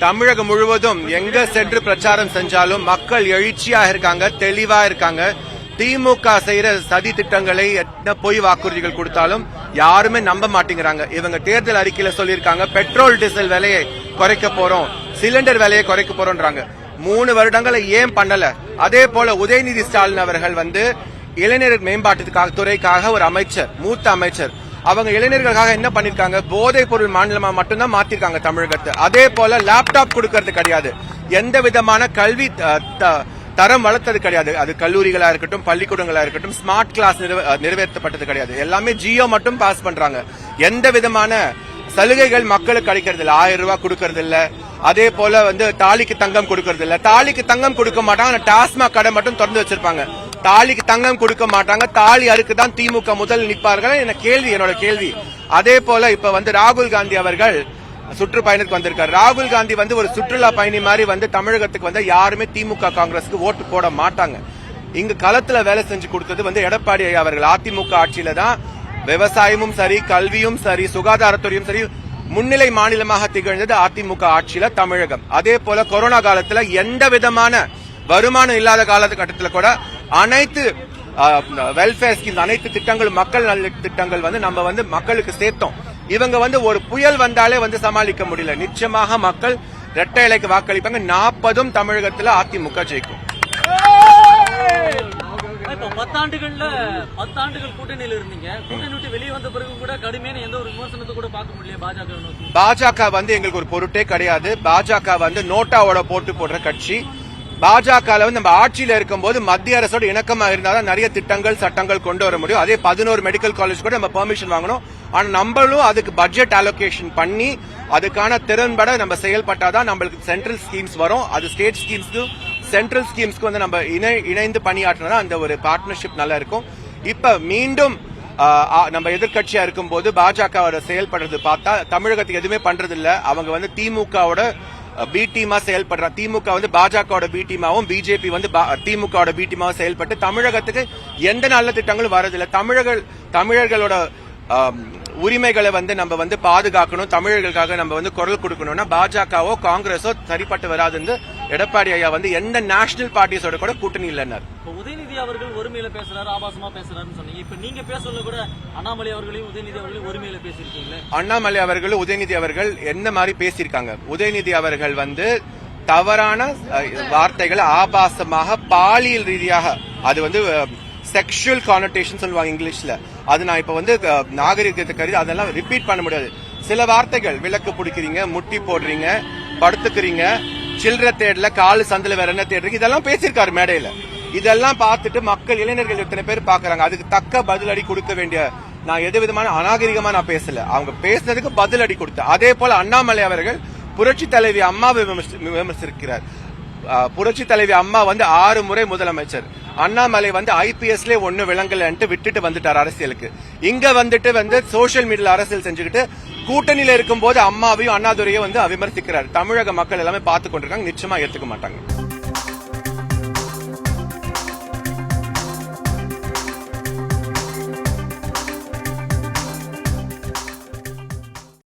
தமிழகம் முழுவதும் எங்க சென்று பிரச்சாரம் செஞ்சாலும் மக்கள் எழுச்சியாக இருக்காங்க, தெளிவா இருக்காங்க. திமுக செய்யற சதி திட்டங்களை என்ன பொய் வாக்குறுதிகள் கொடுத்தாலும் யாருமே நம்ப மாட்டேங்கிறாங்க. இவங்க தேர்தல் அறிக்கையில சொல்லியிருக்காங்க பெட்ரோல் டீசல் விலையை குறைக்க போறோம், சிலிண்டர் விலையை குறைக்க போறோம்ன்றாங்க. 3 வருடங்களை ஏன் பண்ணல? அதே போல உதயநிதி ஸ்டாலின் அவர்கள் இளைஞர் மேம்பாட்டுக்காக துறைக்காக ஒரு அமைச்சர், மூத்த அமைச்சர், அவங்க இளைஞர்களுக்காக என்ன பண்ணிருக்காங்க? போதைப் பொருள் மாநிலமா மட்டும்தான் மாத்திருக்காங்க தமிழகத்தை. அதே போல லேப்டாப் கொடுக்கறது கிடையாது, எந்த விதமான கல்வி தரம் வளர்த்தது கிடையாது. அது கல்லூரிகளா இருக்கட்டும், பள்ளிக்கூடங்களா இருக்கட்டும், ஸ்மார்ட் கிளாஸ் நிறைவேற்றப்பட்டது கிடையாது. எல்லாமே ஜியோ மட்டும் பாஸ் பண்றாங்க. எந்த விதமான சலுகைகள் மக்களுக்கு கிடைக்கிறது இல்ல. 1000 ரூபாய் கொடுக்கறது இல்ல. அதே போல தாலிக்கு தங்கம் கொடுக்கறது இல்ல. தாலிக்கு தங்கம் கொடுக்க மாட்டாங்க, டாஸ்மாக் கடை மட்டும் திறந்து வச்சிருப்பாங்க. தாலிக்கு தங்கம் கொடுக்க மாட்டாங்க, தாலி அறுக்குதான் திமுக முதல் நிற்பார்கள். என்னோட கேள்வி. அதே போல இப்ப ராகுல் காந்தி அவர்கள் சுற்றுப்பயணத்துக்கு வந்திருக்காரு. ராகுல் காந்தி ஒரு சுற்றுலா பயணி மாதிரி தமிழகத்துக்கு யாருமே திமுக காங்கிரஸ்க்கு ஓட்டு போட மாட்டாங்க. இங்க களத்துல வேலை செஞ்சு கொடுத்தது எடப்பாடி அவர்கள். அதிமுக ஆட்சியில தான் விவசாயமும் சரி, கல்வியும் சரி, சுகாதாரத்துறையும் சரி முன்னிலை மாநிலமாக திகழ்ந்தது அதிமுக ஆட்சியில தமிழகம். அதே போல கொரோனா காலத்துல எந்த விதமான வருமானம் இல்லாத காலகட்டத்தில் கூட அனைத்து வெல்ஃபேர் ஸ்கீம், அனைத்து திட்டங்கள், மக்கள் நல திட்டங்கள் நம்ம மக்களுக்கு சேர்த்தோம். இவங்க ஒரு புயல் வந்தாலே சமாளிக்க முடியல. நிச்சயமாக மக்கள் இரட்டை இலைக்கு வாக்களிப்பாங்க. 40 தமிழகத்தில் அதிமுக ஜெயிக்கும். 10 ஆண்டுகள் கூட்டணியில் இருந்தீங்க. கூட்டணி விட்டு வெளியே வந்த பிறகு கூட கடுமையான எந்த ஒரு விமர்சனத்தை கூட பார்க்க முடியல பாஜக. எங்களுக்கு ஒரு பொருட்டே கிடையாது. பாஜக நோட்டாவோட போட்டு போடுற கட்சி. பாஜக நம்ம ஆட்சியில இருக்கும்போது மத்திய அரசோட இணக்கமா இருந்தாதான் நிறைய திட்டங்கள், சட்டங்கள் கொண்டு வர முடியும். அதே 11 மெடிக்கல் காலேஜ் கூட நம்ம பெர்மிஷன் வாங்கணும். ஆனா நம்மளும் அதுக்கு பட்ஜெட் அலோகேஷன் பண்ணி அதுக்கான திறன்பட நம்ம செயல்பட்டாதான் நம்மளுக்கு சென்ட்ரல் ஸ்கீம்ஸ் வரும். அது ஸ்டேட் ஸ்கீம்ஸ்க்கு, சென்ட்ரல் ஸ்கீம்ஸ்க்கு நம்ம இணைந்து பணியாற்றினா அந்த ஒரு பார்ட்னர்ஷிப் நல்லா இருக்கும். இப்ப மீண்டும் நம்ம எதிர்கட்சியா இருக்கும் போது பாஜக செயல்படுறது பார்த்தா தமிழகத்துக்கு எதுவுமே பண்றது இல்ல. அவங்க திமுகவோட பி டீமா செயல்படுற. திமுக பாஜகவோட பி டீமாவும், பிஜேபி திமுகவோட பி டீமாவும் செயல்பட்டு தமிழகத்துக்கு எந்த நல்ல திட்டங்களும் வரதில்லை. தமிழர்களோட உரிமைகளை நம்ம பாதுகாக்கணும், தமிழர்களுக்காக நம்ம குரல் கொடுக்கணும்னா பாஜகவோ காங்கிரஸோ சரிப்பட்டு வராதுன்னு எடப்பாடி ஐயா எந்த நேஷனல் பார்ட்டிஸோட கூட கூட்டணி இல்லைன்னாரு. உதயநிதி அவர்கள் ஒருமையில பேசுறாரு, ஆபாசமா பேசுறாருன்னு சொன்னீங்க. இப்ப நீங்க பேசல கூட அண்ணாமலை அவர்களையும் உதயநிதி அவர்களையும் ஒருமையில பேசியிருக்கீங்களே. அண்ணாமலை அவர்கள், உதயநிதி அவர்கள் என்ன மாதிரி பேசியிருக்காங்க? உதயநிதி அவர்கள் தவறான வார்த்தைகளை ஆபாசமாக பாலியல் ரீதியாக, அது செக்ஷுவல் கானோட்டேஷன் சொல்லுவாங்க இங்கிலீஷ்ல. அது நான் இப்ப நாகரிகத்தை கருதி அதெல்லாம் ரிப்பீட் பண்ண முடியாது. சில வார்த்தைகள், விளக்கு பிடிக்கிறீங்க, முட்டி போடுறீங்க, படுத்துக்கிறீங்க, சில்லற தேடல, காலு சந்தில வேற என்ன தேடுறீங்க, இதெல்லாம் பேசியிருக்காரு மேடையில. இதெல்லாம் பார்த்துட்டு மக்கள், இளைஞர்கள் எத்தனை பேர் பாக்குறாங்க. அதுக்கு தக்க பதிலடி கொடுக்க வேண்டிய, நான் எது விதமான அநாகரிகமா நான் பேசல, அவங்க பேசுனதுக்கு பதிலடி கொடுத்த. அதே போல அண்ணாமலை அவர்கள் புரட்சி தலைவி அம்மாவை விமர்சிக்கிறார். புரட்சி தலைவி அம்மா 6 முறை முதலமைச்சர். அண்ணாமலை ஐபிஎஸ்ல ஒண்ணு விளங்கலன்ட்டு விட்டுட்டு வந்துட்டார் அரசியலுக்கு. இங்க சோசியல் மீடியால அரசியல் செஞ்சுக்கிட்டு கூட்டணியில இருக்கும் போது அம்மாவையும் அண்ணாதுரையும் விமர்சிக்கிறார். தமிழக மக்கள் எல்லாமே பார்த்து கொண்டிருக்காங்க. நிச்சயமா ஏத்துக்க மாட்டாங்க.